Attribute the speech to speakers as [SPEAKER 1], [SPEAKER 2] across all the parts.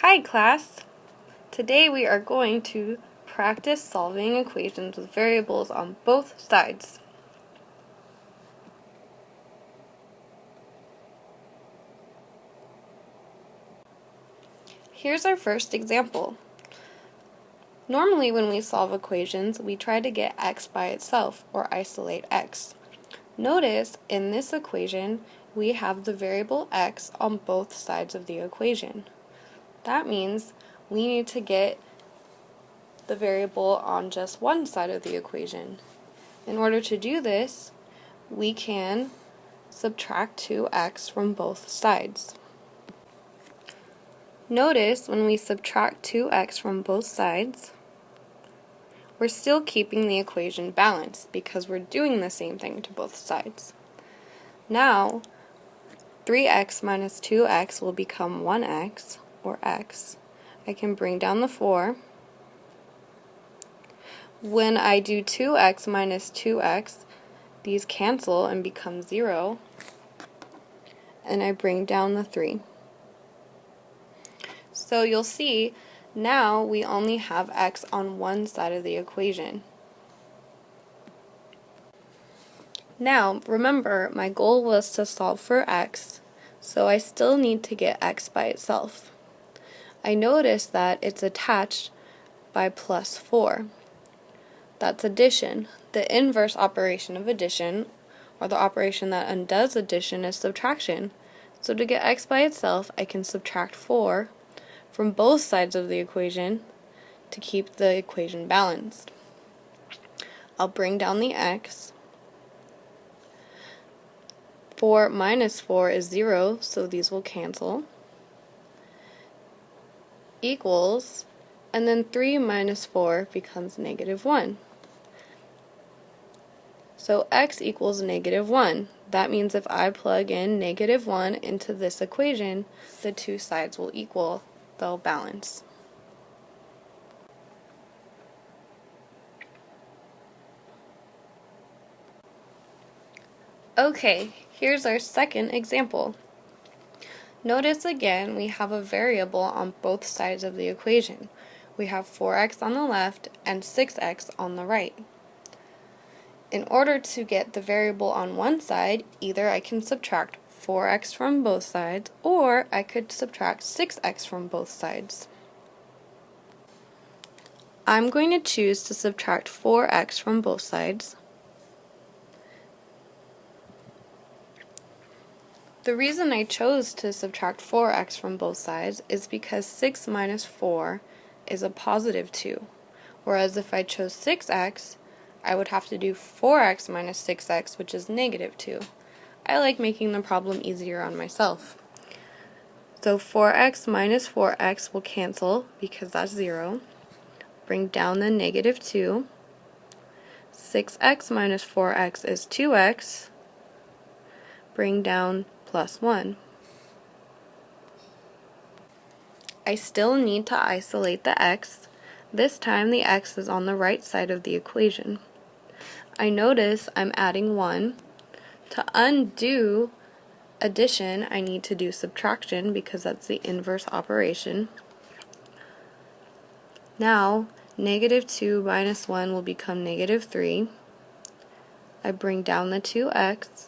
[SPEAKER 1] Hi class! Today we are going to practice solving equations with variables on both sides. Here's our first example. Normally when we solve equations, we try to get x by itself or isolate x. Notice in this equation, we have the variable x on both sides of the equation. That means we need to get the variable on just one side of the equation. In order to do this, we can subtract 2x from both sides. Notice when we subtract 2x from both sides, we're still keeping the equation balanced because we're doing the same thing to both sides. Now, 3x minus 2x will become 1x, or x. I can bring down the 4. When I do 2x minus 2x, these cancel and become 0, and I bring down the 3. So you'll see, now we only have x on one side of the equation. Now, remember, my goal was to solve for x, so I still need to get x by itself. I notice that it's attached by plus 4. That's addition. The inverse operation of addition, or the operation that undoes addition, is subtraction. So to get x by itself, I can subtract 4 from both sides of the equation to keep the equation balanced. I'll bring down the x. 4 minus 4 is 0, so these will cancel. Equals, and then 3 minus 4 becomes negative 1. So x equals negative 1. That means if I plug in negative 1 into this equation, the two sides will equal. They'll balance. Okay, here's our second example. Notice again we have a variable on both sides of the equation. We have 4x on the left and 6x on the right. In order to get the variable on one side, either I can subtract 4x from both sides, or I could subtract 6x from both sides. I'm going to choose to subtract 4x from both sides. The reason I chose to subtract 4x from both sides is because 6 minus 4 is a positive 2, whereas if I chose 6x, I would have to do 4x minus 6x, which is negative 2. I like making the problem easier on myself. So 4x minus 4x will cancel because that's 0. Bring down the negative 2. 6x minus 4x is 2x. Bring down plus 1. I still need to isolate the x. This time the x is on the right side of the equation. I notice I'm adding 1. To undo addition, I need to do subtraction because that's the inverse operation. Now, negative 2 minus 1 will become negative 3. I bring down the 2x.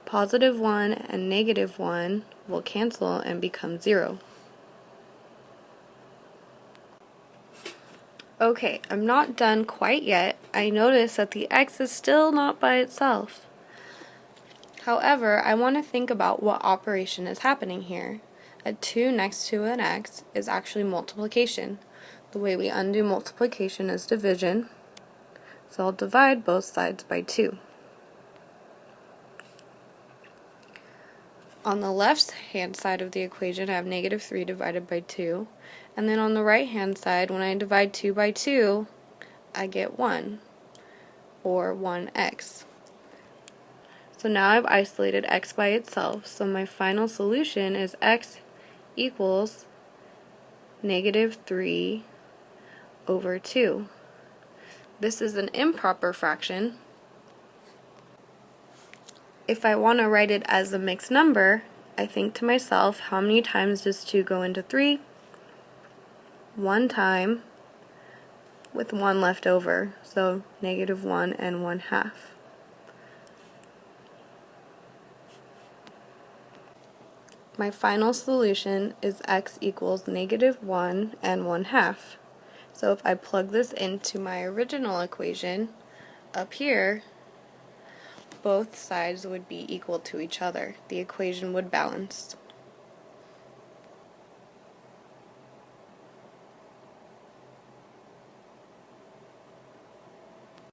[SPEAKER 1] Positive 1 and negative 1 will cancel and become 0. Okay, I'm not done quite yet. I notice that the x is still not by itself. However, I want to think about what operation is happening here. A 2 next to an x is actually multiplication. The way we undo multiplication is division. So I'll divide both sides by 2. On the left-hand side of the equation, I have negative 3 divided by 2. And then on the right-hand side, when I divide 2 by 2, I get 1, or 1x. So now I've isolated x by itself, so my final solution is x equals negative 3 over 2. This is an improper fraction. If I want to write it as a mixed number, I think to myself, how many times does 2 go into 3? 1 time, with 1 left over, so -1 and 1/2. My final solution is x equals -1 and 1/2. So if I plug this into my original equation, up here, both sides would be equal to each other. The equation would balance.